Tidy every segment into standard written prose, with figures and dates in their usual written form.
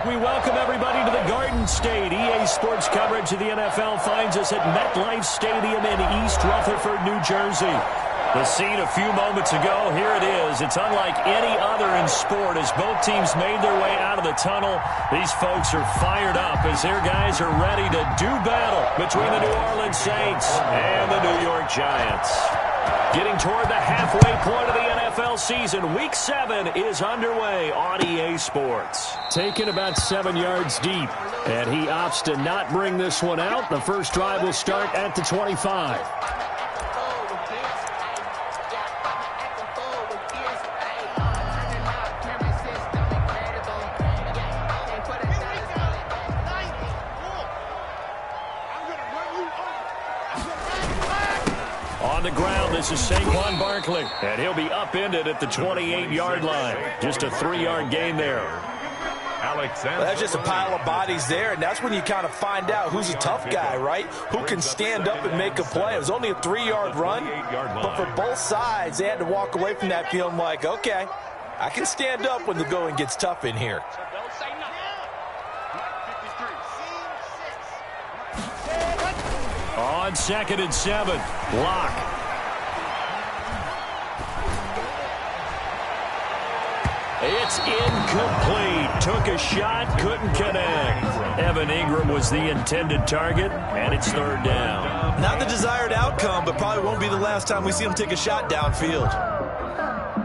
We welcome everybody to the Garden State. EA Sports coverage of the NFL finds us at MetLife Stadium in East Rutherford, New Jersey. The scene a few moments ago, here it is. It's unlike any other in sport as both teams made their way out of the tunnel. These folks are fired up as their guys are ready to do battle between the New Orleans Saints and the New York Giants. Getting toward the halfway point of the NFL season, Week 7 is underway on EA Sports. Taken about 7 yards deep, and he opts to not bring this one out. The first drive will start at the 25. On the ground, this is Saquon Barkley, and he'll be upended at the 28-yard line. Just a 3-yard gain there. Well, that's just a pile of bodies there, and that's when you kind of find out who's a tough guy, right? Who can stand up and make a play. It was only a 3-yard run, but for both sides, they had to walk away from that feeling like, okay, I can stand up when the going gets tough in here. On 2nd and 7, Lock. It's incomplete. Took a shot, couldn't connect. Evan Ingram was the intended target, and it's 3rd down. Not the desired outcome, but probably won't be the last time we see him take a shot downfield.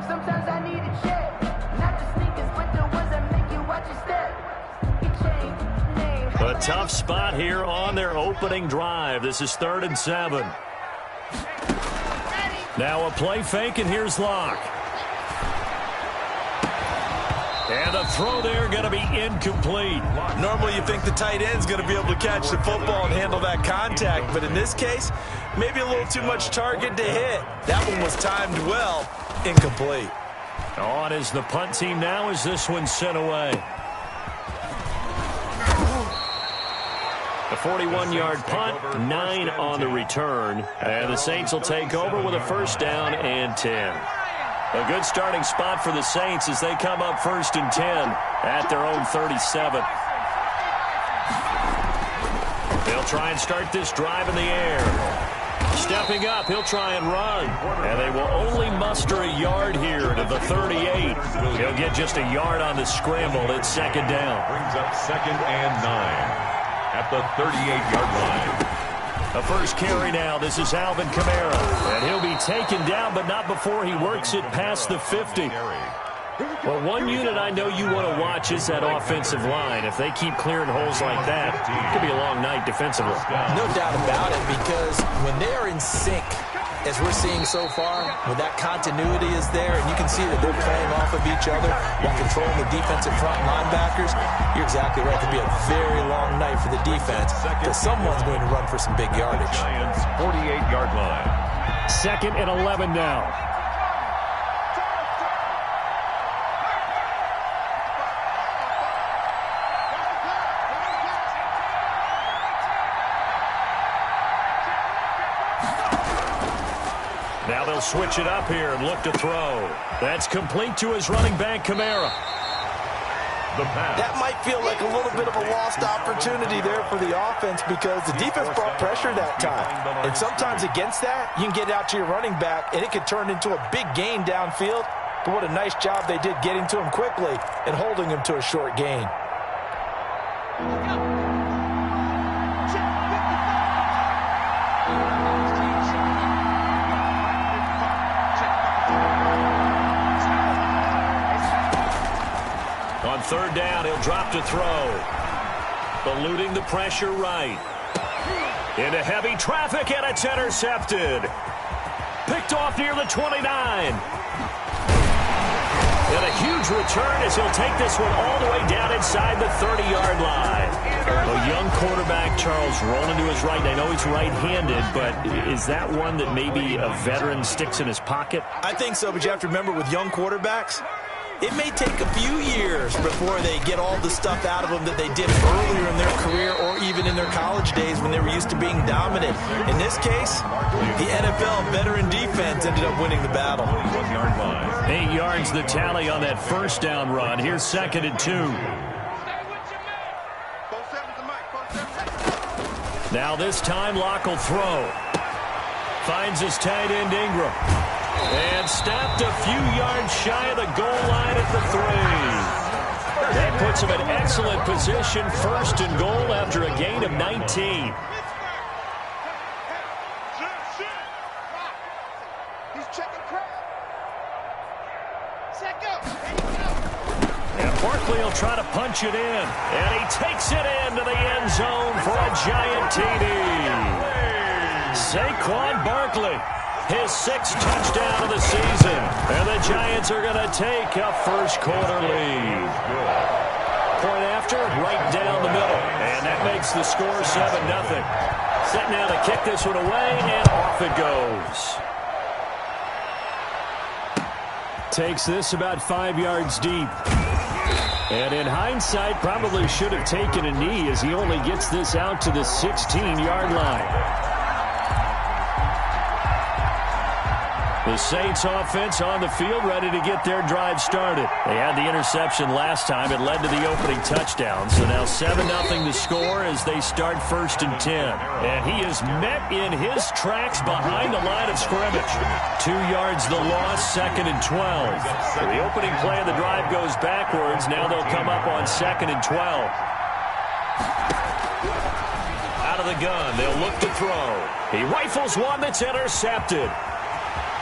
Sometimes I need a check. Not the sneakers, but the ones that make you watch your step. A tough spot here on their opening drive. This is 3rd and 7. Now a play fake, and here's Lock. And the throw there going to be incomplete. Normally you think the tight end's going to be able to catch the football and handle that contact, but in this case, maybe a little too much target to hit. That one was timed well, incomplete. On is the punt team now as this one's sent away. A 41-yard punt, 9 on the return. And the Saints will take over with a 1st down and 10. A good starting spot for the Saints as they come up 1st and 10 at their own 37. They'll try and start this drive in the air. Stepping up, he'll try and run. And they will only muster a yard here to the 38. He'll get just a yard on the scramble. It's 2nd down. Brings up 2nd and 9 at the 38-yard line. A first carry now. This is Alvin Kamara. And he'll be taken down, but not before he works it past the 50. Well, one unit I know you want to watch is that offensive line. If they keep clearing holes like that, it could be a long night defensively. No doubt about it, because when they are in sync, as we're seeing so far, when that continuity is there, and you can see that they're playing off of each other while controlling the defensive front linebackers, you're exactly right. It could be a very long night for the defense, because someone's going to run for some big yardage. Giants 48-yard line. 2nd and 11 now. Now they'll switch it up here and look to throw. That's complete to his running back, Kamara. That might feel like a little bit of a lost opportunity there for the offense because the defense brought pressure that time. And sometimes against that, you can get out to your running back, and it could turn into a big gain downfield. But what a nice job they did getting to him quickly and holding him to a short gain. On 3rd down, he'll drop to throw. Eluding the pressure right. Into heavy traffic, and it's intercepted. Picked off near the 29. And a huge return as he'll take this one all the way down inside the 30-yard line. A young quarterback, Charles, rolling to his right. I know he's right-handed, but is that one that maybe a veteran sticks in his pocket? I think so, but you have to remember with young quarterbacks, it may take a few years before they get all the stuff out of them that they did earlier in their career or even in their college days when they were used to being dominant. In this case, the NFL veteran defense ended up winning the battle. 8 yards the tally on that 1st down run. Here's 2nd and 2. Now this time Locke will throw. Finds his tight end Ingram. And stopped a few yards shy of the goal line at the 3. That puts him in excellent position, first and goal after a gain of 19. And Barkley will try to punch it in. And he takes it into the end zone for a giant TD. Saquon Barkley, his 6th touchdown of the season. And the Giants are going to take a first quarter lead. Point after, right down the middle. And that makes the score 7-0. Set now to kick this one away, and off it goes. Takes this about 5 yards deep. And in hindsight, probably should have taken a knee as he only gets this out to the 16-yard line. The Saints offense on the field, ready to get their drive started. They had the interception last time. It led to the opening touchdown. So now 7-0 to score as they start 1st and 10. And he is met in his tracks behind the line of scrimmage. 2 yards the loss, 2nd and 12. So the opening play of the drive goes backwards. Now they'll come up on 2nd and 12. Out of the gun, they'll look to throw. He rifles one that's intercepted.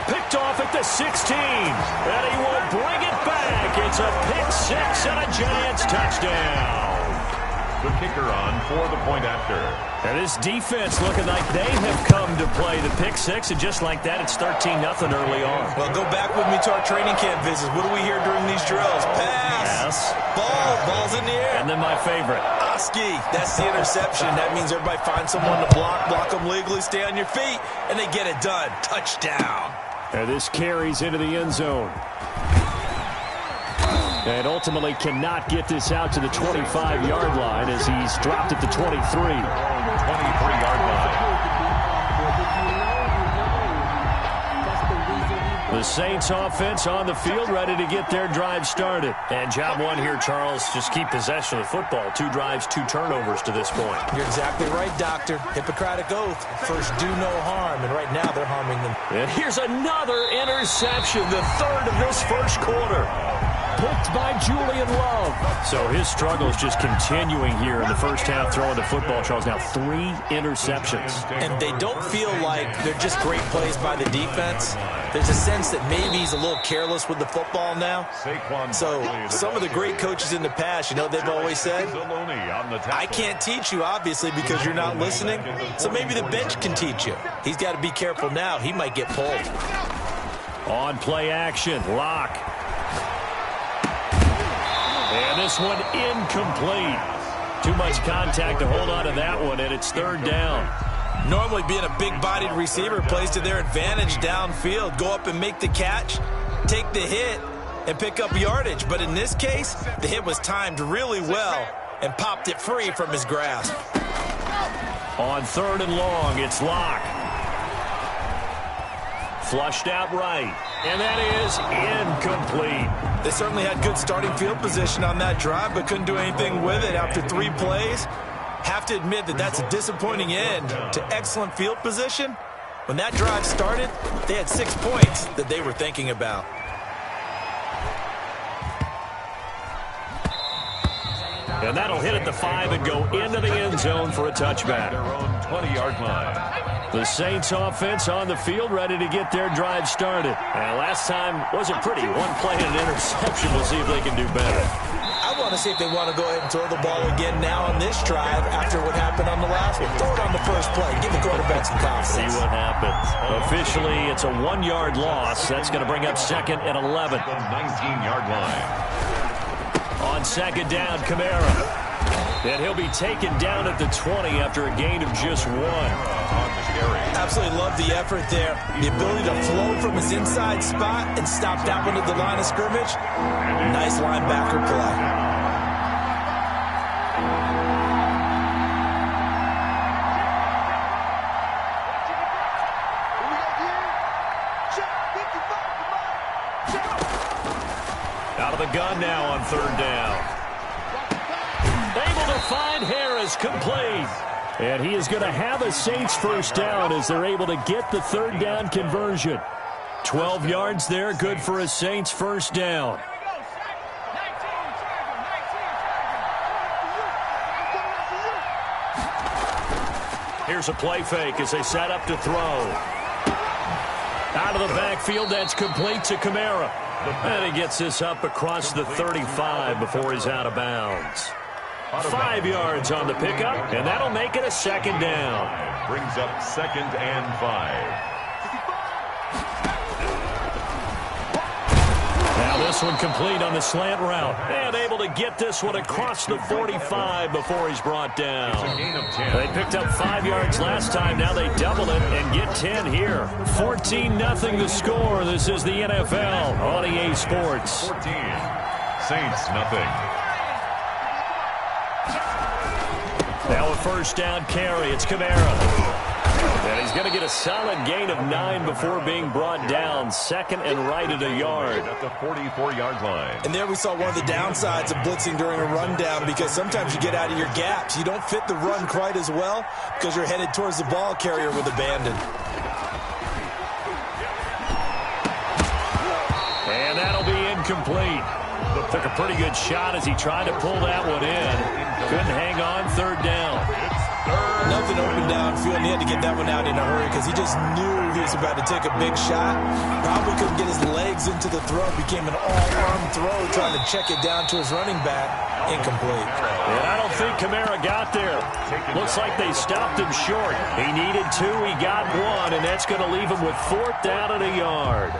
Picked off at the 16, and he will bring it back. It's a pick-6 and a Giants touchdown. The kicker on for the point after. And this defense looking like they have come to play the pick-6, and just like that, it's 13-0 early on. Well, go back with me to our training camp visits. What do we hear during these drills? Pass. Yes. Ball's in the air. And then my favorite. Oski, that's the interception. That means everybody finds someone to block them legally, stay on your feet, and they get it done. Touchdown. And this carries into the end zone. And ultimately cannot get this out to the 25-yard line as he's dropped at the 23. 23-yard line. The Saints offense on the field, ready to get their drive started. And job one here, Charles, just keep possession of the football. 2 drives, 2 turnovers to this point. You're exactly right, Doctor. Hippocratic oath. First, do no harm, and right now they're harming them. And here's another interception, the 3rd of this first quarter. Picked by Julian Love. So his struggles just continuing here in the first half throwing the football, Charles. Now 3 interceptions. And they don't feel like they're just great plays by the defense. There's a sense that maybe he's a little careless with the football now. So some of the great coaches in the past, you know, they've always said, I can't teach you, obviously, because you're not listening. So maybe the bench can teach you. He's got to be careful now. He might get pulled. On play action, Locke. And this one incomplete. Too much contact to hold on to that one, and it's 3rd down. Normally being a big-bodied receiver plays to their advantage downfield. Go up and make the catch, take the hit, and pick up yardage. But in this case, the hit was timed really well and popped it free from his grasp. On 3rd and long, it's Locke. Flushed out right. And that is incomplete. They certainly had good starting field position on that drive, but couldn't do anything with it after 3 plays. Have to admit that that's a disappointing end to excellent field position. When that drive started, they had 6 points that they were thinking about. And that'll hit at the 5 and go into the end zone for a touchback. Their own 20-yard line. The Saints offense on the field, ready to get their drive started. And last time wasn't pretty. 1 play and an interception. We'll see if they can do better. I want to see if they want to go ahead and throw the ball again now on this drive after what happened on the last one. Throw it on the first play. Give the quarterback some confidence. See what happens. Officially, it's a 1-yard loss. That's going to bring up 2nd and 11. The 19-yard line. On 2nd down, Kamara. And he'll be taken down at the 20 after a gain of just 1. Absolutely love the effort there. The ability to flow from his inside spot and stop that one at the line of scrimmage. Nice linebacker play. Out of the gun now on 3rd down. Able to find Harris, complete. And he is going to have a Saints first down as they're able to get the third down conversion. 12 yards there, good for a Saints first down. Here's a play fake as they set up to throw. Out of the backfield, that's complete to Kamara. And he gets this up across the 35 before he's out of bounds. 5 yards on the pickup, and that'll make it a second down. Brings up 2nd and 5. Now this one complete on the slant route. And able to get this one across the 45 before he's brought down. It's a gain of 10. They picked up 5 yards last time. Now they double it and get 10 here. 14-0 the score. This is the NFL on EA Sports. 14. Saints, nothing. Now a first down carry. It's Kamara. And he's going to get a solid gain of 9 before being brought down. 2nd and right at a yard. At the 44-yard line. And there we saw one of the downsides of blitzing during a rundown, because sometimes you get out of your gaps. You don't fit the run quite as well because you're headed towards the ball carrier with abandon. And that'll be incomplete. Took a pretty good shot as he tried to pull that one in. Couldn't hang on. Third down. Nothing open downfield, and he had to get that one out in a hurry because he just knew he was about to take a big shot. Probably couldn't get his legs into the throw. Became an all-arm throw, trying to check it down to his running back. Incomplete. And I don't think Kamara got there. Looks like they stopped him short. He needed 2. He got 1, and that's going to leave him with 4th down at a yard.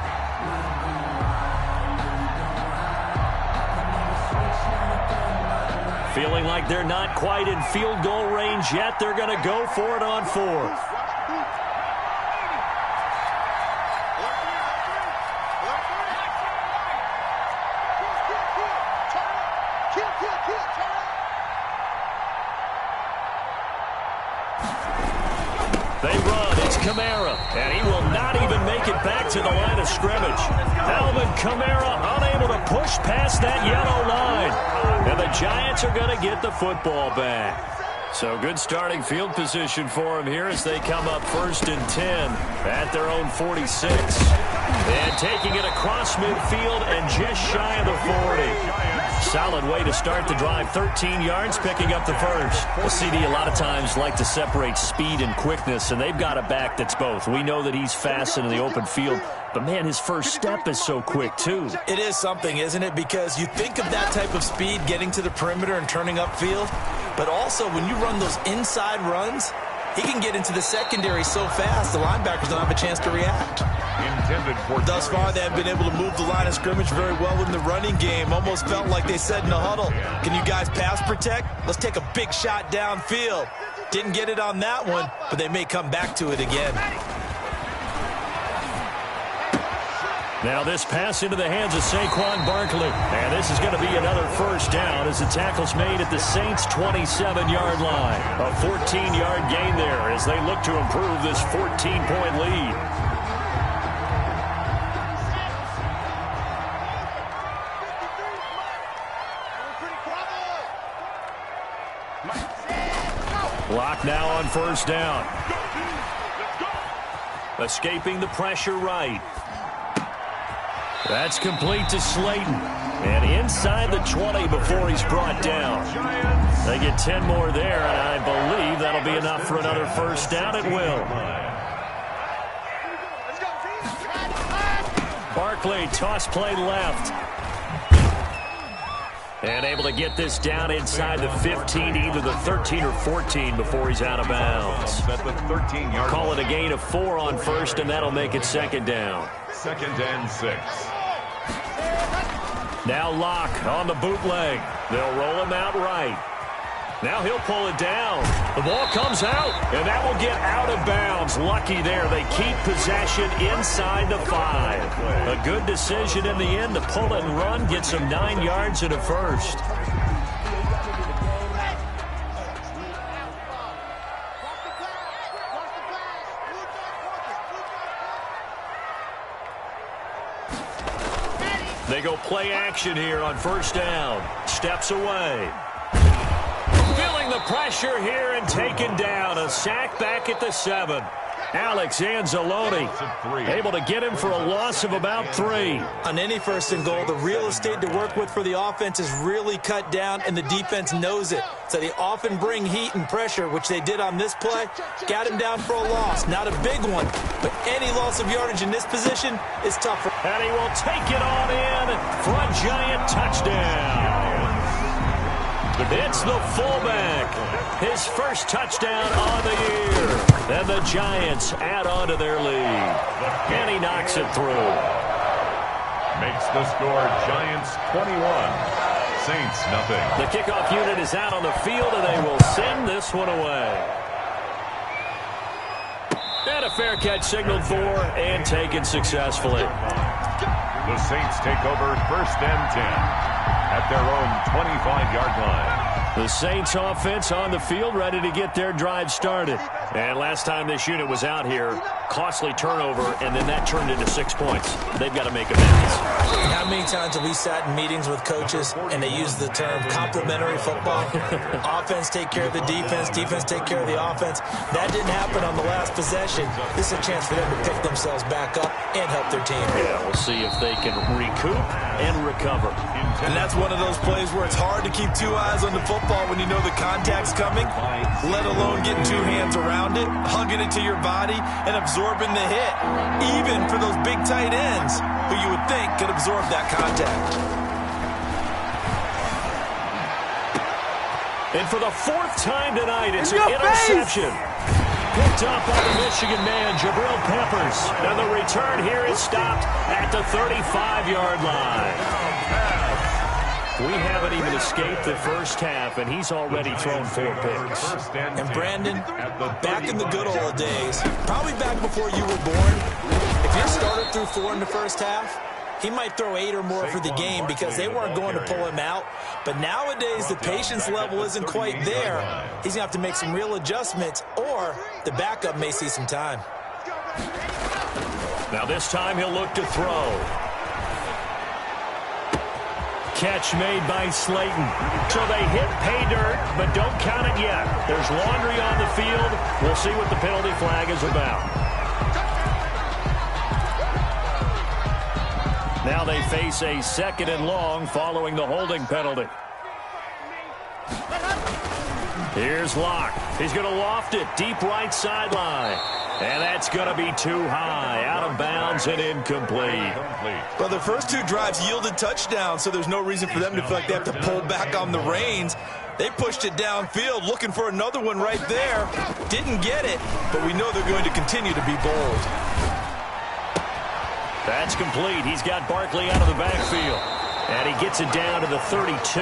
Feeling like they're not quite in field goal range yet. They're going to go for it on 4th. They run. It's Kamara. And he will not even make it back to the line of scrimmage. Alvin Kamara unable to push past that yellow line. And the Giants are going to get the football back. So good starting field position for them here as they come up 1st and 10 at their own 46. And taking it across midfield and just shy of the 40. Solid way to start the drive. 13 yards, picking up the first. The CD a lot of times like to separate speed and quickness, and they've got a back that's both. We know that he's fast in the open field, but, man, his first step is so quick, too. It is something, isn't it? Because you think of that type of speed getting to the perimeter and turning upfield, but also when you run those inside runs, he can get into the secondary so fast the linebackers don't have a chance to react. Intended for Thus far, they have been able to move the line of scrimmage very well in the running game. Almost felt like they said in the huddle, can you guys pass protect? Let's take a big shot downfield. Didn't get it on that one, but they may come back to it again. Now this pass into the hands of Saquon Barkley. And this is going to be another first down as the tackle's made at the Saints' 27-yard line. A 14-yard gain there as they look to improve this 14-point lead. Lock now on first down. Escaping the pressure right. That's complete to Slayton. And inside the 20 before he's brought down. They get 10 more there, and I believe that'll be enough for another first down. It will. Barkley, toss play left. And able to get this down inside the 15, either the 13 or 14 before he's out of bounds. Call it a gain of 4 on first, and that'll make it second down. 2nd and 6. Now Locke on the bootleg. They'll roll him out right. Now he'll pull it down. The ball comes out, and that will get out of bounds. Lucky there. They keep possession inside the 5. A good decision in the end to pull it and run. Gets him 9 yards and a first. They go play action here on first down. Steps away. Filling the pressure here and taken down. A sack back at the 7. Alex Anzalone able to get him for a loss of about 3. On any 1st and goal, the real estate to work with for the offense is really cut down, and the defense knows it. So they often bring heat and pressure, which they did on this play. Got him down for a loss. Not a big one, but any loss of yardage in this position is tougher. And he will take it on in for a giant touchdown. It's the fullback. His first touchdown on the year. And the Giants add on to their lead. And he knocks it through. Makes the score Giants 21. Saints nothing. The kickoff unit is out on the field, and they will send this one away. And a fair catch signaled for and taken successfully. The Saints take over 1st and 10 at their own 25-yard line. The Saints offense on the field, ready to get their drive started. And last time this unit was out here, costly turnover, and then that turned into 6 points. They've got to make amends. How many times have we sat in meetings with coaches and they use the term complementary football? Offense take care of the defense, defense take care of the offense. That didn't happen on the last possession. This is a chance for them to pick themselves back up and help their team. Yeah, we'll see if they can recoup and recover. And that's one of those plays where it's hard to keep 2 eyes on the football when you know the contact's coming, let alone getting 2 hands around it, hugging it to your body, and absorbing the hit, even for those big tight ends who you would think could absorb that contact. And for the 4th time tonight, it's an interception. Picked up by the Michigan man, Jabril Peppers. And the return here is stopped at the 35-yard line. We haven't even escaped the first half, and he's already thrown 4 picks. And Brandon, back in the good old days, probably back before you were born, if your starter threw 4 in the first half, he might throw 8 or more for the game because they weren't going to pull him out. But nowadays, the patience level isn't quite there. He's going to have to make some real adjustments, or the backup may see some time. Now this time he'll look to throw. Catch made by Slayton. So they hit pay dirt, but don't count it yet. There's laundry on the field. We'll see what the penalty flag is about. Now they face a 2nd and long following the holding penalty. Here's Locke. He's going to loft it deep right sideline. And that's going to be too high, out of bounds and incomplete. Well, their first 2 drives yielded touchdowns, so there's no reason for them to feel like they have to pull back on the reins. They pushed it downfield, looking for another one right there. Didn't get it, but we know they're going to continue to be bold. That's complete. He's got Barkley out of the backfield. And he gets it down to the 32.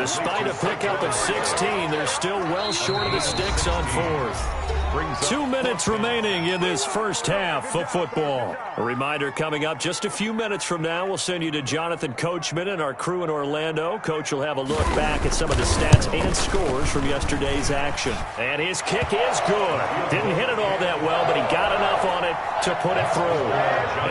Despite a pickup of 16, they're still well short of the sticks on 4th. 2 minutes remaining in this first half of football. A reminder coming up just a few minutes from now. We'll send you to Jonathan Coachman and our crew in Orlando. Coach will have a look back at some of the stats and scores from yesterday's action. And his kick is good. Didn't hit it all that well, but he got enough on it to put it through.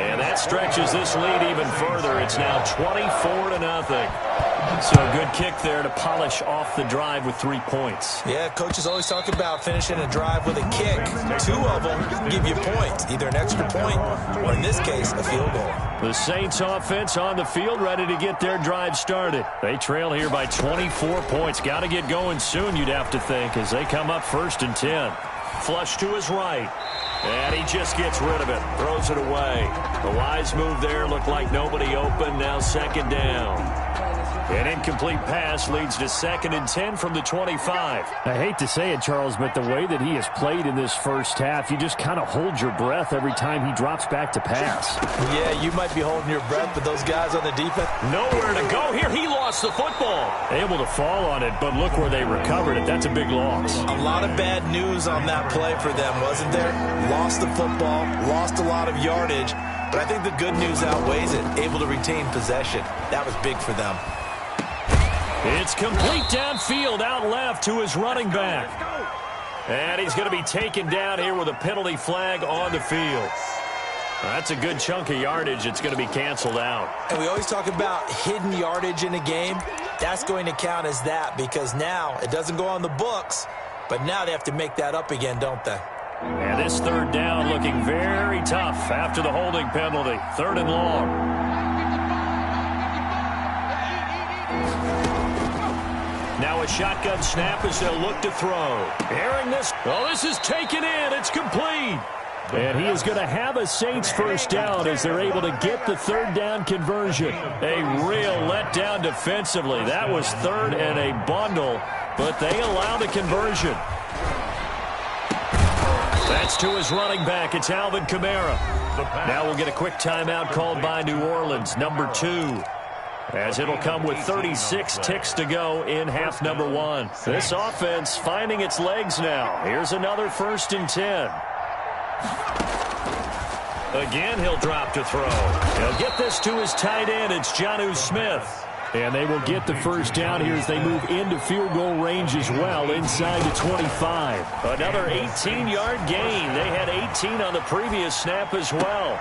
And that stretches this lead even further. It's now 24-0. So a good kick there to polish off the drive with 3 points. Yeah, coaches always talk about finishing a drive with a kick. 2 of them give you points, either an extra point or, in this case, a field goal. The Saints offense on the field ready to get their drive started. They trail here by 24 points. Got to get going soon, you'd have to think, as they come up 1st and 10. Flush to his right. And he just gets rid of it. Throws it away. The wise move there. Looked like nobody open. Now 2nd down. An incomplete pass leads to 2nd and 10 from the 25. I hate to say it, Charles, but the way that he has played in this first half, you just kind of hold your breath every time he drops back to pass. Yeah, you might be holding your breath, but those guys on the defense, nowhere to go here. He lost the football. Able to fall on it, but look where they recovered it. That's a big loss. A lot of bad news on that play for them, wasn't there? Lost the football, lost a lot of yardage, but I think the good news outweighs it. Able to retain possession. That was big for them. It's complete downfield, out left to his running back. And he's going to be taken down here with a penalty flag on the field. That's a good chunk of yardage. It's going to be canceled out. And we always talk about hidden yardage in a game. That's going to count as that because now it doesn't go on the books, but now they have to make that up again, don't they? And this third down looking very tough after the holding penalty. 3rd and long. Now a shotgun snap as they'll look to throw. Airing this. Oh, this is taken in. It's complete. And he is going to have a Saints first down as they're able to get the 3rd down conversion. A real letdown defensively. That was 3rd and a bundle, but they allow the conversion. That's to his running back. It's Alvin Kamara. Now we'll get a quick timeout called by New Orleans, number 2. As it'll come with 36 ticks to go in half number 1. This offense finding its legs now. Here's another 1st and 10. Again, he'll drop to throw. He'll get this to his tight end. It's Jonnu Smith. And they will get the first down here as they move into field goal range as well, inside the 25. Another 18-yard gain. They had 18 on the previous snap as well.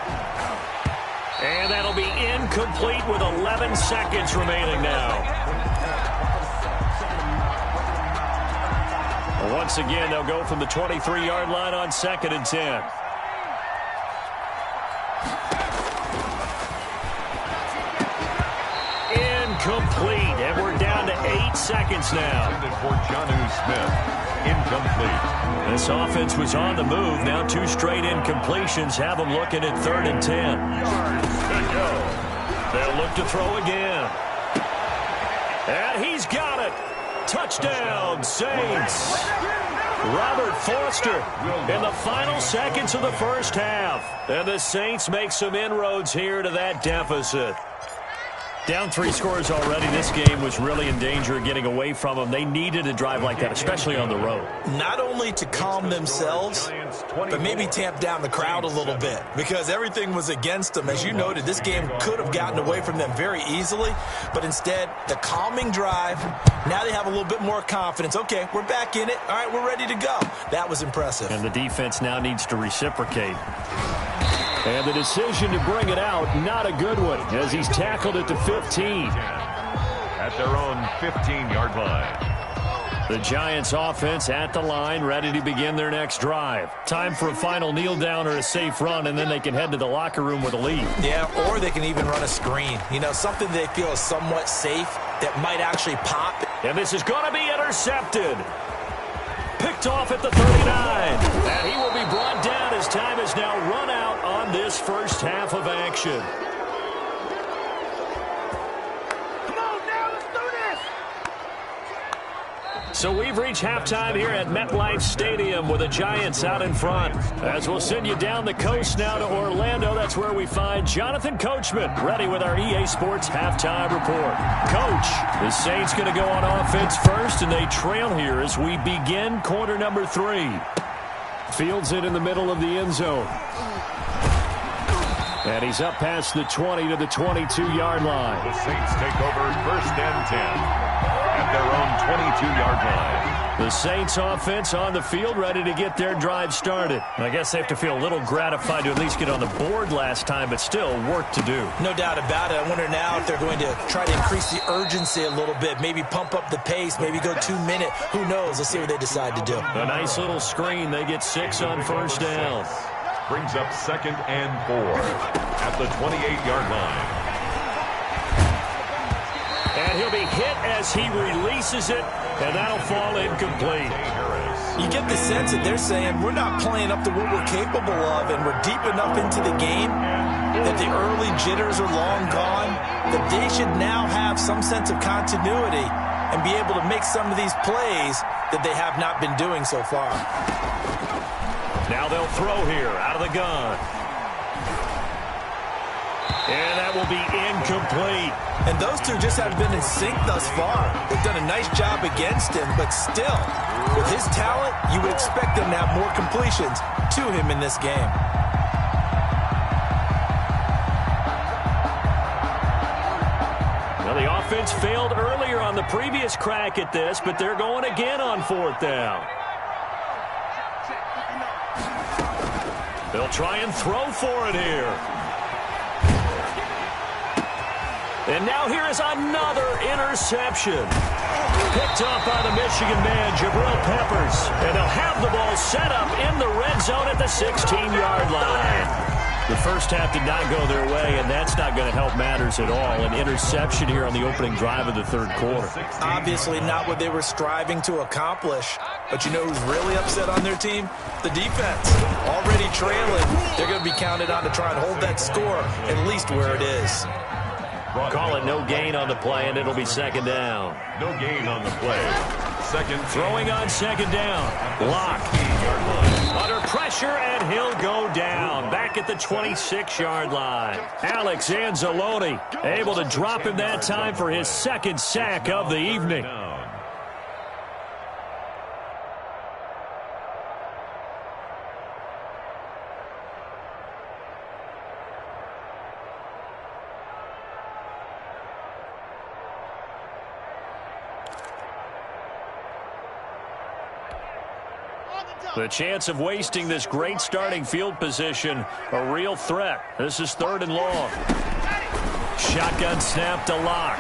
And that'll be incomplete with 11 seconds remaining now. Once again, they'll go from the 23-yard line on 2nd and 10. Incomplete, and we're down to 8 seconds now. For Jonnu Smith, incomplete. This offense was on the move. Now 2 straight incompletions have them looking at 3rd and 10. They'll look to throw again. And he's got it. Touchdown, Saints. Robert Foster in the final seconds of the first half. And the Saints make some inroads here to that deficit. Down 3 scores already. This game was really in danger of getting away from them. They needed a drive like that, especially on the road. Not only to calm themselves, but maybe tamp down the crowd a little bit because everything was against them. As you noted, this game could have gotten away from them very easily, but instead, the calming drive, now they have a little bit more confidence. Okay, we're back in it. All right, we're ready to go. That was impressive. And the defense now needs to reciprocate. And the decision to bring it out, not a good one, as he's tackled at the 15. At their own 15-yard line. The Giants offense at the line, ready to begin their next drive. Time for a final kneel down or a safe run, and then they can head to the locker room with a lead. Yeah, or they can even run a screen. You know, something they feel is somewhat safe that might actually pop. And this is going to be intercepted. Picked off at the 39. And he will be brought down as time has now run out on this first half of action. Come on now, let's do this! So we've reached halftime here at MetLife Stadium with the Giants out in front. As we'll send you down the coast now to Orlando, that's where we find Jonathan Coachman ready with our EA Sports halftime report. Coach, the Saints going to go on offense first, and they trail here as we begin quarter number 3. Fields it in the middle of the end zone. And he's up past the 20 to the 22-yard line. The Saints take over 1st and 10 at their own 22-yard line. The Saints offense on the field ready to get their drive started. I guess they have to feel a little gratified to at least get on the board last time, but still work to do. No doubt about it. I wonder now if they're going to try to increase the urgency a little bit, maybe pump up the pace, maybe go 2-minute. Who knows? Let's see what they decide to do. A nice little screen. They get 6 on first down. Brings up 2nd and 4 at the 28-yard line. And he'll be hit as he releases it, and that'll fall incomplete. You get the sense that they're saying we're not playing up to what we're capable of, and we're deep enough into the game that the early jitters are long gone, that they should now have some sense of continuity and be able to make some of these plays that they have not been doing so far. Now they'll throw here out of the gun. And that will be incomplete. And those two just haven't been in sync thus far. They've done a nice job against him, but still, with his talent, you would expect them to have more completions to him in this game. Well, the offense failed earlier on the previous crack at this, but they're going again on 4th down. They'll try and throw for it here. And now here is another interception. Picked up by the Michigan man, Jabril Peppers. And they'll have the ball set up in the red zone at the 16-yard line. The first half did not go their way, and that's not going to help matters at all. An interception here on the opening drive of the third quarter. Obviously not what they were striving to accomplish. But you know who's really upset on their team? The defense. Already trailing. They're going to be counted on to try and hold that score at least where it is. Call it no gain on the play, and it'll be second down. No gain on the play. Second. Throwing on second down. Lock. Under pressure, and he'll go down. Back at the 26-yard line. Alex Anzalone able to drop him that time for his second sack of the evening. The chance of wasting this great starting field position, a real threat. This is third and long. Shotgun snap to Lock.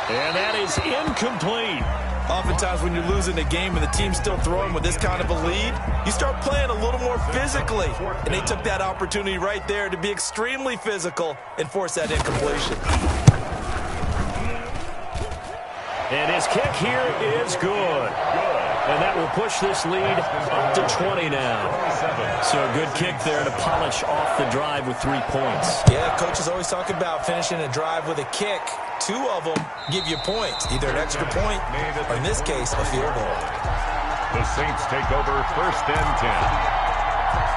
And that is incomplete. Oftentimes when you're losing a game and the team's still throwing with this kind of a lead, you start playing a little more physically. And they took that opportunity right there to be extremely physical and force that incompletion. And his kick here is good. And that will push this lead up to 20 now. So a good kick there to polish off the drive with 3 points. Yeah, coaches always talk about finishing a drive with a kick. 2 of them give you points, either an extra point or, in this case, a field goal. The Saints take over first and 10.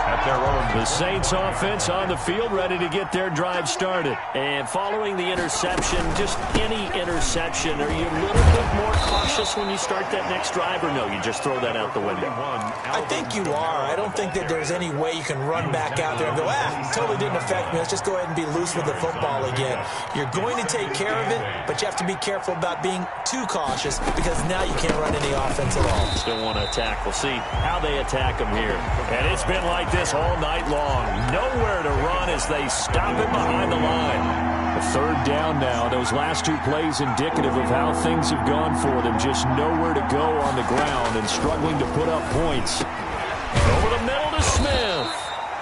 At their own. The Saints offense on the field, ready to get their drive started. And following the interception, just any interception, are you a little bit more cautious when you start that next drive, or no, you just throw that out the window? I think you are. I don't think that there's any way you can run back out there and go, totally didn't affect me. Let's just go ahead and be loose with the football again. You're going to take care of it, but you have to be careful about being too cautious because now you can't run any offense at all. Still want to attack. We'll see how they attack them here. And it's been like this all night long. Nowhere to run as they stop him behind the line. A third down now. Those last 2 plays indicative of how things have gone for them. Just nowhere to go on the ground and struggling to put up points. Over the middle to Smith.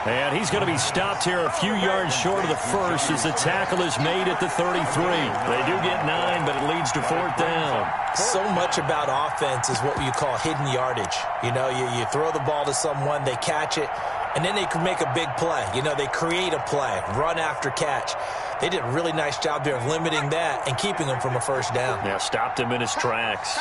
And he's going to be stopped here a few yards short of the first as the tackle is made at the 33. They do get 9, but it leads to 4th down. So much about offense is what you call hidden yardage. You know, you throw the ball to someone, they catch it, and then they can make a big play. You know, they create a play, run after catch. They did a really nice job there of limiting that and keeping him from a first down. Yeah, stopped him in his tracks.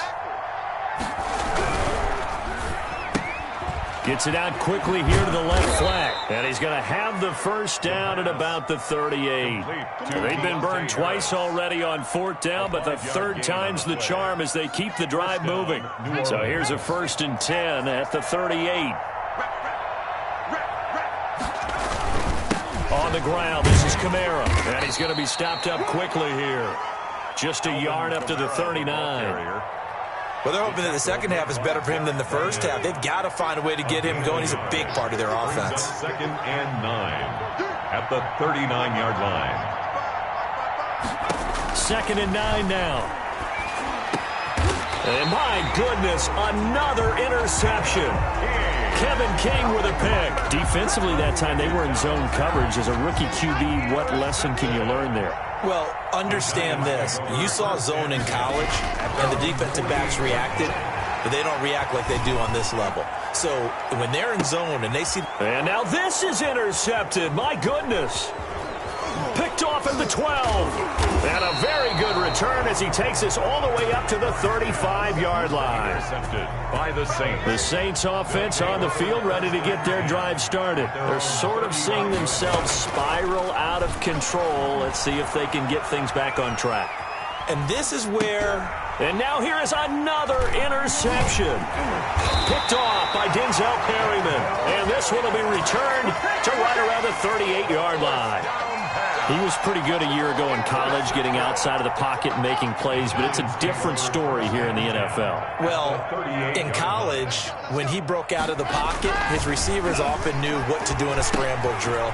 Gets it out quickly here to the left flat. And he's going to have the first down at about the 38. They've been burned twice already on 4th down, but the third time's the charm as they keep the drive moving. So here's a 1st and 10 at the 38. On the ground, this is Kamara. And he's going to be stopped up quickly here. Just a yard up to the 39. Well, they're hoping that the second half is better for him than the first half. They've got to find a way to get him going. He's a big part of their offense. Second and 9 at the 39-yard line. 2nd and 9 now. And my goodness, another interception. Kevin King with a pick. Defensively that time, they were in zone coverage. As a rookie QB, what lesson can you learn there? Well, understand this. You saw zone in college, and the defensive backs reacted, but they don't react like they do on this level. So when they're in zone and they see... And now this is intercepted. My goodness. Picked off at the 12. And a very good return as he takes us all the way up to the 35-yard line. Intercepted by the Saints. The Saints offense on the field ready to get their drive started. They're sort of seeing themselves spiral out of control. Let's see if they can get things back on track. And this is where... And now here is another interception. Picked off by Denzel Perryman. And this one will be returned to right around the 38-yard line. He was pretty good a year ago in college, getting outside of the pocket and making plays, but it's a different story here in the NFL. Well, in college, when he broke out of the pocket, his receivers often knew what to do in a scramble drill.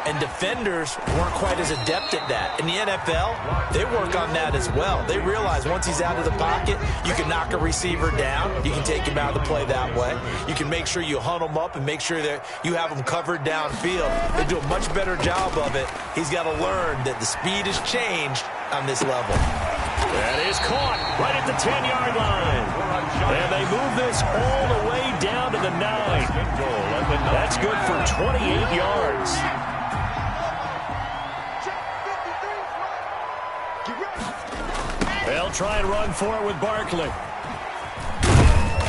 And defenders weren't quite as adept at that. In the NFL, they work on that as well. They realize once he's out of the pocket, you can knock a receiver down. You can take him out of the play that way. You can make sure you hunt him up and make sure that you have him covered downfield. They do a much better job of it. He's got to learn that the speed has changed on this level. That is caught right at the 10-yard line. And they move this all the way down to the 9. That's good for 28 yards. They'll try and run for it with Barkley.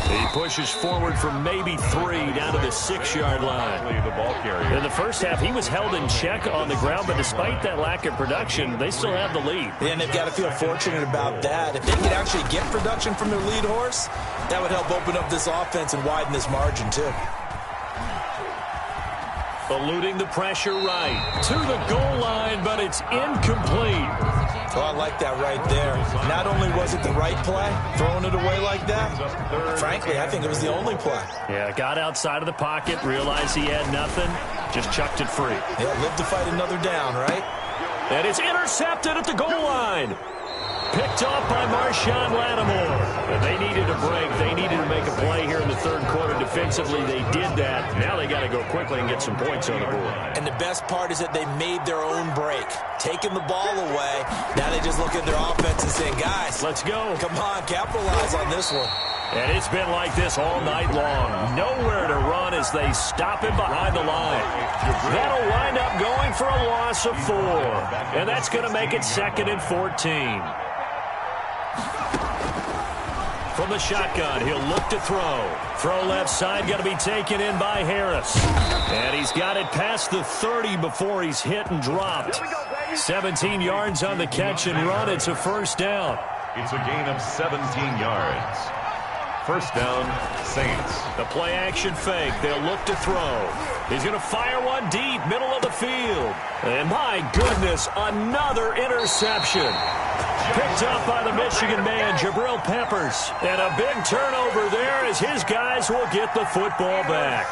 He pushes forward for maybe 3 down to the 6-yard line. In the first half, he was held in check on the ground, but despite that lack of production, they still have the lead. Yeah, and they've got to feel fortunate about that. If they could actually get production from their lead horse, that would help open up this offense and widen this margin, too. Eluding the pressure right to the goal line, but it's incomplete. Oh, I like that right there. Not only was it the right play, throwing it away like that, frankly, I think it was the only play. Yeah, got outside of the pocket, realized he had nothing, just chucked it free. Yeah, live to fight another down, right? And it's intercepted at the goal line. Picked off by Marshawn Lattimore. But they needed a break. They needed to make a play here in the third quarter defensively. They did that. Now they got to go quickly and get some points on the board. And the best part is that they made their own break. Taking the ball away. Now they just look at their offense and say, guys, let's go. Come on, capitalize on this one. And it's been like this all night long. Nowhere to run as they stop him behind the line. That'll wind up going for a loss of 4. And that's going to make it 2nd and 14. From the shotgun, he'll look to throw. Throw left side, going to be taken in by Harris. And he's got it past the 30 before he's hit and dropped. 17 yards on the catch and run. It's a first down. It's a gain of 17 yards. First down, Saints. The play action fake. They'll look to throw. He's going to fire one deep, middle of the field. And my goodness, another interception. Picked up by the Michigan man, Jabril Peppers. And a big turnover there as his guys will get the football back.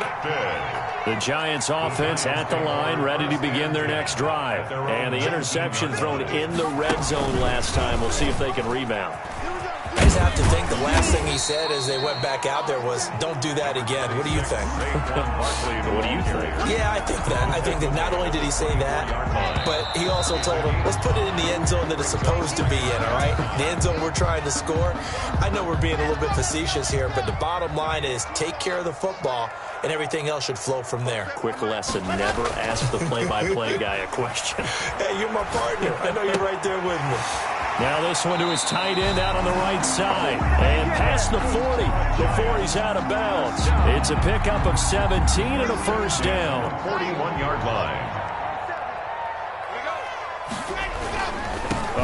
The Giants offense at the line, ready to begin their next drive. And the interception thrown in the red zone last time. We'll see if they can rebound. I just have to think the last thing he said as they went back out there was, don't do that again. What do you think? What do you think? Yeah, I think that. I think that not only did he say that, but he also told him, let's put it in the end zone that it's supposed to be in, all right? The end zone we're trying to score. I know we're being a little bit facetious here, but the bottom line is take care of the football, and everything else should flow from there. Quick lesson, never ask the play-by-play guy a question. Hey, you're my partner. I know you're right there with me. Now this one to his tight end out on the right side. And past the 40 before he's out of bounds. It's a pickup of 17 and a first down. 41-yard line.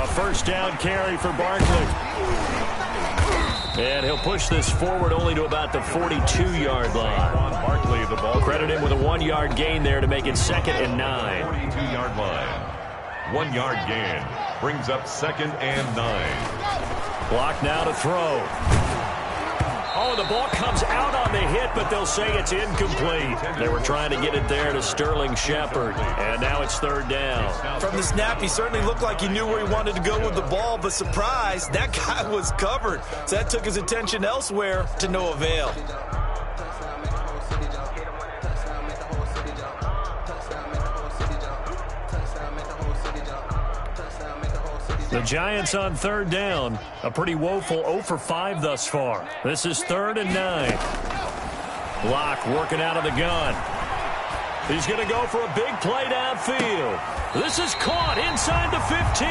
A first down carry for Barkley. And he'll push this forward only to about the 42-yard line. Barkley, the ball. Credit him with a 1-yard gain there to make it 2nd and 9. 42-yard line. 1-yard gain. Brings up 2nd and 9. Block now to throw. Oh, the ball comes out on the hit, but they'll say it's incomplete. They were trying to get it there to Sterling Shepard, and now it's 3rd down. From the snap, he certainly looked like he knew where he wanted to go with the ball, but surprise, that guy was covered. So that took his attention elsewhere to no avail. The Giants on 3rd down. A pretty woeful 0 for 5 thus far. This is 3rd and 9. Locke working out of the gun. He's going to go for a big play downfield. This is caught inside the 15.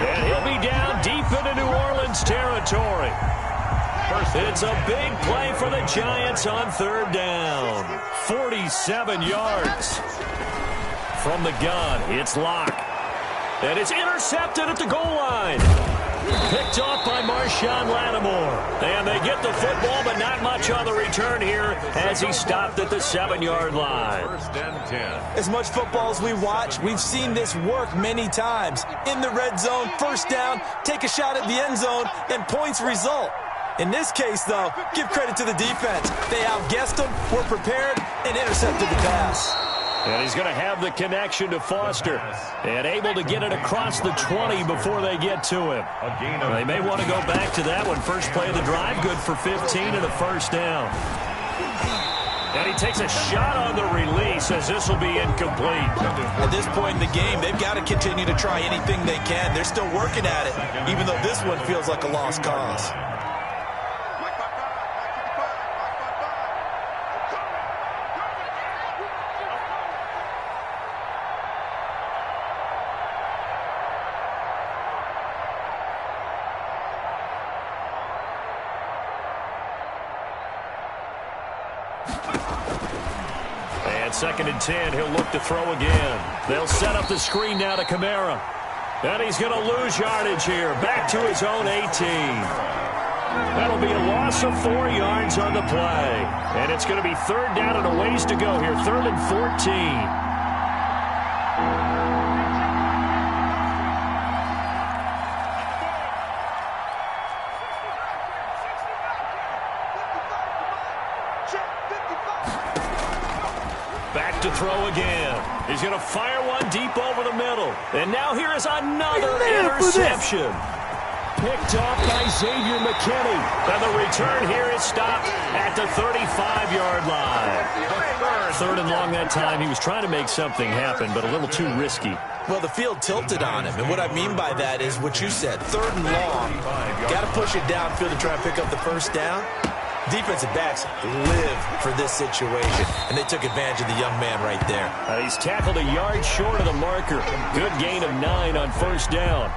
And he'll be down deep into New Orleans territory. It's a big play for the Giants on 3rd down. 47 yards. From the gun, it's Locke. And it's intercepted at the goal line. Picked off by Marshawn Lattimore. And they get the football, but not much on the return here as he stopped at the 7-yard line. First and 10. As much football as we watch, we've seen this work many times. In the red zone, first down, take a shot at the end zone, and points result. In this case, though, give credit to the defense. They outguessed them, were prepared, and intercepted the pass. And he's going to have the connection to Foster. And able to get it across the 20 before they get to him. They may want to go back to that one. First play of the drive, good for 15 and a first down. And he takes a shot on the release as this will be incomplete. At this point in the game, they've got to continue to try anything they can. They're still working at it, even though this one feels like a lost cause. Second and 10, he'll look to throw again. They'll set up the screen now to Kamara. And he's going to lose yardage here. Back to his own 18. That'll be a loss of 4 yards on the play. And it's going to be third down and a ways to go here. Third and 14. To throw again. He's going to fire one deep over the middle. And now here is another interception. Picked off by Xavier McKinney. And the return here is stopped at the 35-yard line. Third and long that time. He was trying to make something happen, but a little too risky. Well, the field tilted on him. And what I mean by that is what you said. Third and long. Got to push it downfield to try and pick up the first down. Defensive backs live for this situation, and they took advantage of the young man right there. He's tackled a yard short of the marker. Good gain of 9 on first down.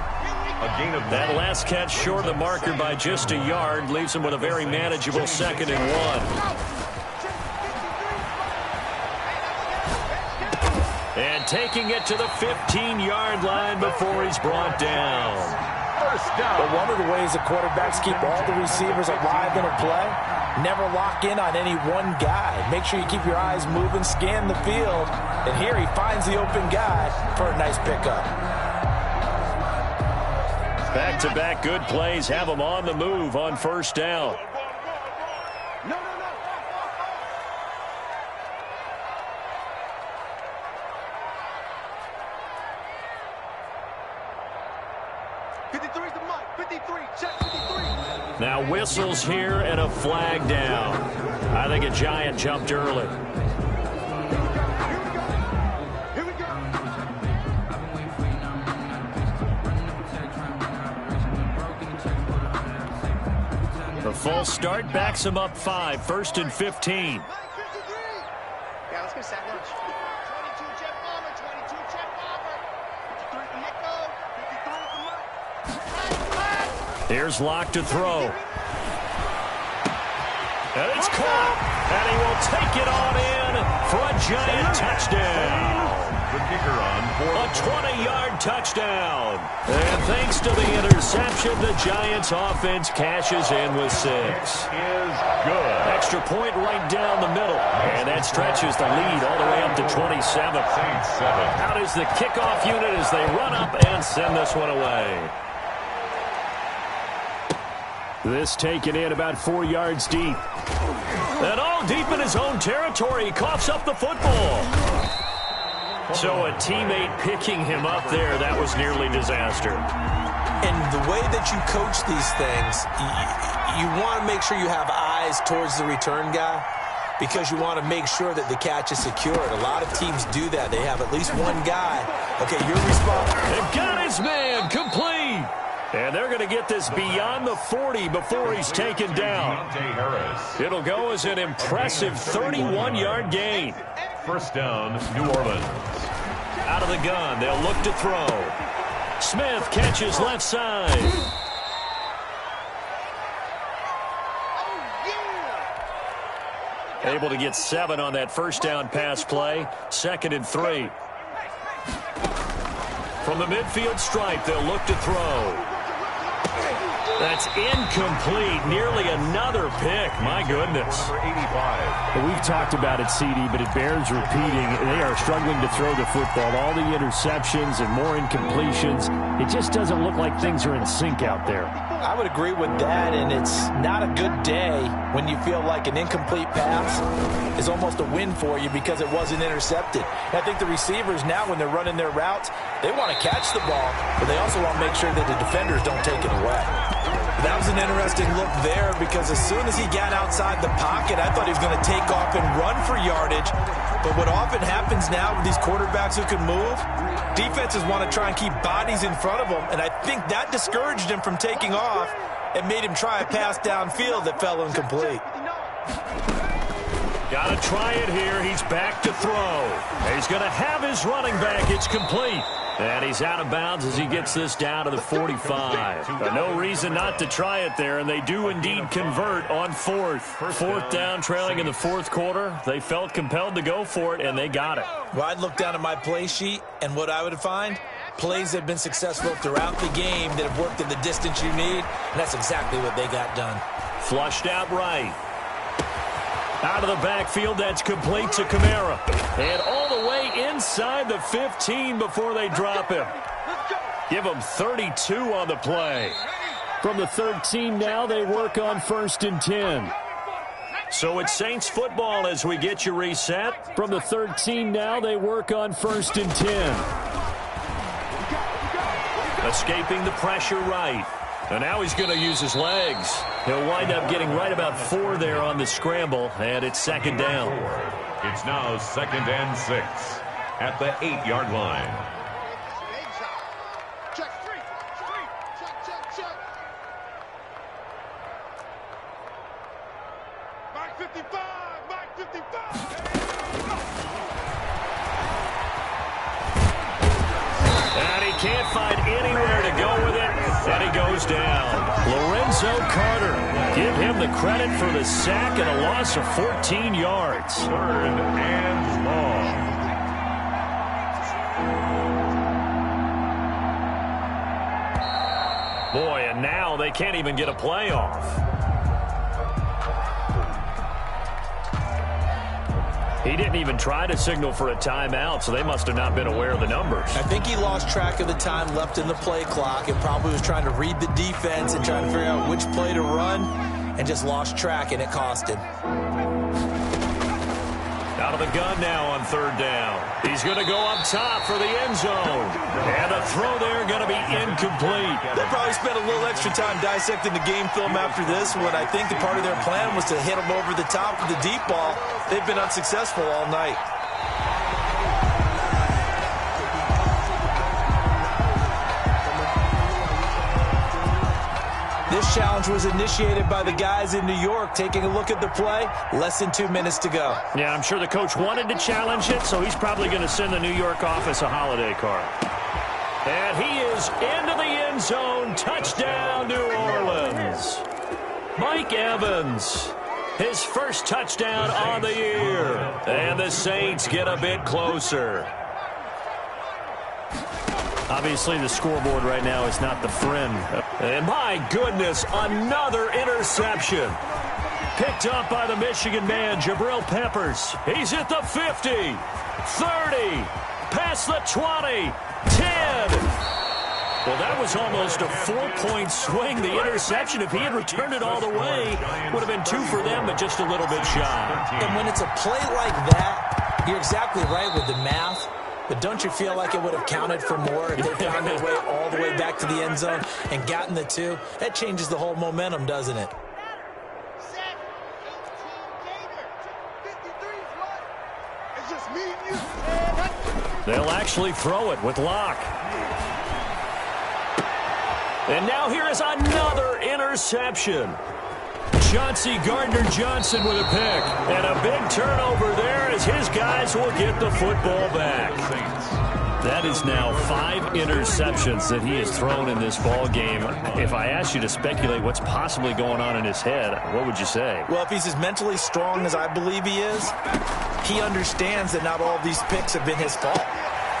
That last catch short of the marker by just a yard leaves him with a very manageable 2nd and 1. And taking it to the 15-yard line before he's brought down. But one of the ways the quarterbacks keep all the receivers alive in a play, never lock in on any one guy. Make sure you keep your eyes moving, scan the field, and here he finds the open guy for a nice pickup. Back-to-back good plays have him on the move on first down. Now whistles here and a flag down. I think a Giant jumped early. The false start backs him up 5. First and 15. Yeah, let's go sack lunch. 22 Jeff Palmer, 22 Jeff Palmer. 53 from Nico, 53 from Mike. Here's Locke to throw. And it's caught. And he will take it on in for a Giant touchdown. The kicker on for a 20-yard touchdown. And thanks to the interception, the Giants offense cashes in with 6. is good. Extra point right down the middle. And that stretches the lead all the way up to 27. Saints 7. Out is the kickoff unit as they run up and send this one away. This taken in about 4 yards deep. And all deep in his own territory. He coughs up the football. So a teammate picking him up there, that was nearly disaster. And the way that you coach these things, you want to make sure you have eyes towards the return guy because you want to make sure that the catch is secured. A lot of teams do that. They have at least one guy. Okay, you're responsible. They've got his man complete. And they're going to get this beyond the 40 before he's taken down. It'll go as an impressive 31-yard gain. First down, New Orleans. Out of the gun, they'll look to throw. Smith catches left side. Able to get 7 on that first down pass play. 2nd and 3. From the midfield stripe, they'll look to throw. That's incomplete. Nearly another pick. My goodness. Number 85. Well, we've talked about it, CD, but it bears repeating. They are struggling to throw the football. All the interceptions and more incompletions. It just doesn't look like things are in sync out there. I would agree with that, and it's not a good day when you feel like an incomplete pass is almost a win for you because it wasn't intercepted. And I think the receivers now, when they're running their routes, they want to catch the ball, but they also want to make sure that the defenders don't take it away. That was an interesting look there because as soon as he got outside the pocket, I thought he was going to take off and run for yardage. But what often happens now with these quarterbacks who can move, defenses want to try and keep bodies in front of them, and I think that discouraged him from taking off and made him try a pass downfield that fell incomplete. Got to try it here. He's back to throw. He's going to have his running back. It's complete. And he's out of bounds as he gets this down to the 45. But no reason not to try it there, and they do indeed convert on fourth. Fourth down, trailing in the fourth quarter. They felt compelled to go for it, and they got it. Well, I'd look down at my play sheet, and what I would find, plays that have been successful throughout the game that have worked in the distance you need, and that's exactly what they got done. Flushed out right. Out of the backfield, that's complete to Kamara. And all the way inside the 15 before they drop him. Give him 32 on the play. From the 13 now, they work on 1st and 10. So it's Saints football as we get you reset. From the 13 now, they work on 1st and 10. Escaping the pressure right. And now he's going to use his legs. He'll wind up getting right about 4 there on the scramble, and it's 2nd down. It's now 2nd and 6 at the 8-yard line. Check, street, check. Back 55. And he can't find anywhere to go with it, and he goes down. Lorenzo Carter, give him the credit for the sack and a loss of 14 yards. 3rd and long. Boy, and now they can't even get a play off. He didn't even try to signal for a timeout, so they must have not been aware of the numbers. I think he lost track of the time left in the play clock and probably was trying to read the defense and trying to figure out which play to run and just lost track, and it cost him. Out of the gun now on 3rd down. He's going to go up top for the end zone. And a throw there going to be incomplete. They'll probably spend a little extra time dissecting the game film after this one. I think the part of their plan was to hit him over the top with the deep ball. They've been unsuccessful all night. This challenge was initiated by the guys in New York. Taking a look at the play, less than 2 minutes to go. Yeah, I'm sure the coach wanted to challenge it, so he's probably going to send the New York office a holiday card. And he is into the end zone. Touchdown, New Orleans. Mike Evans, his first touchdown on the year. And the Saints get a bit closer. Obviously, the scoreboard right now is not the friend. And my goodness, another interception. Picked up by the Michigan man, Jabril Peppers. He's at the 50, 30, past the 20, 10. Well, that was almost a 4-point swing. The interception, if he had returned it all the way, would have been 2 for them, but just a little bit shy. And when it's a play like that, you're exactly right with the math. But don't you feel like it would have counted for more if they found their way all the way back to the end zone and gotten the 2? That changes the whole momentum, doesn't it? It's just me and you. They'll actually throw it with Locke. And now here is another interception. Chauncey Gardner-Johnson with a pick. And a big turnover there as his guys will get the football back. That is now 5 interceptions that he has thrown in this ball game. If I asked you to speculate what's possibly going on in his head, what would you say? Well, if he's as mentally strong as I believe he is, he understands that not all of these picks have been his fault.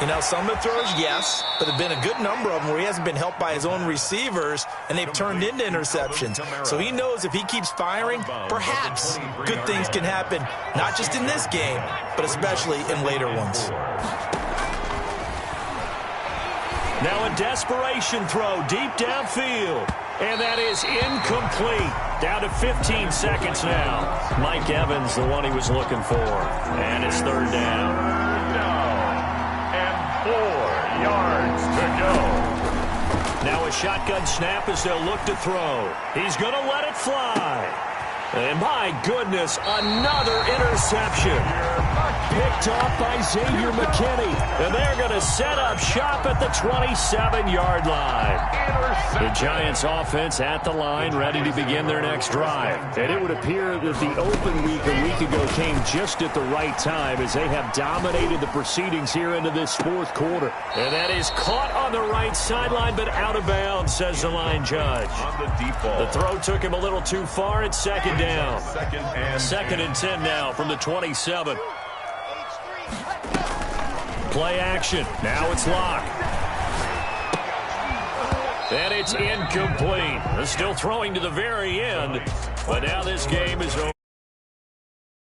You know, some of the throws, yes, but there have been a good number of them where he hasn't been helped by his own receivers, and they've turned into interceptions. So he knows if he keeps firing, perhaps good things can happen, not just in this game, but especially in later ones. Now a desperation throw deep downfield. And that is incomplete. Down to 15 seconds now. Mike Evans, the one he was looking for. And it's third down. And 4 yards to go. Now a shotgun snap as they'll look to throw. He's going to let it fly. And my goodness, another interception. Picked off by Xavier McKinney. And they're going to set up shop at the 27-yard line. The Giants offense at the line, ready to begin their next drive. And it would appear that the open week a week ago came just at the right time as they have dominated the proceedings here into this fourth quarter. And that is caught on the right sideline, but out of bounds, says the line judge. On the deep ball. The throw took him a little too far. It's second down. Second and 10 now from the 27. Play action. Now it's locked. And it's incomplete. They're still throwing to the very end, but now this game is over.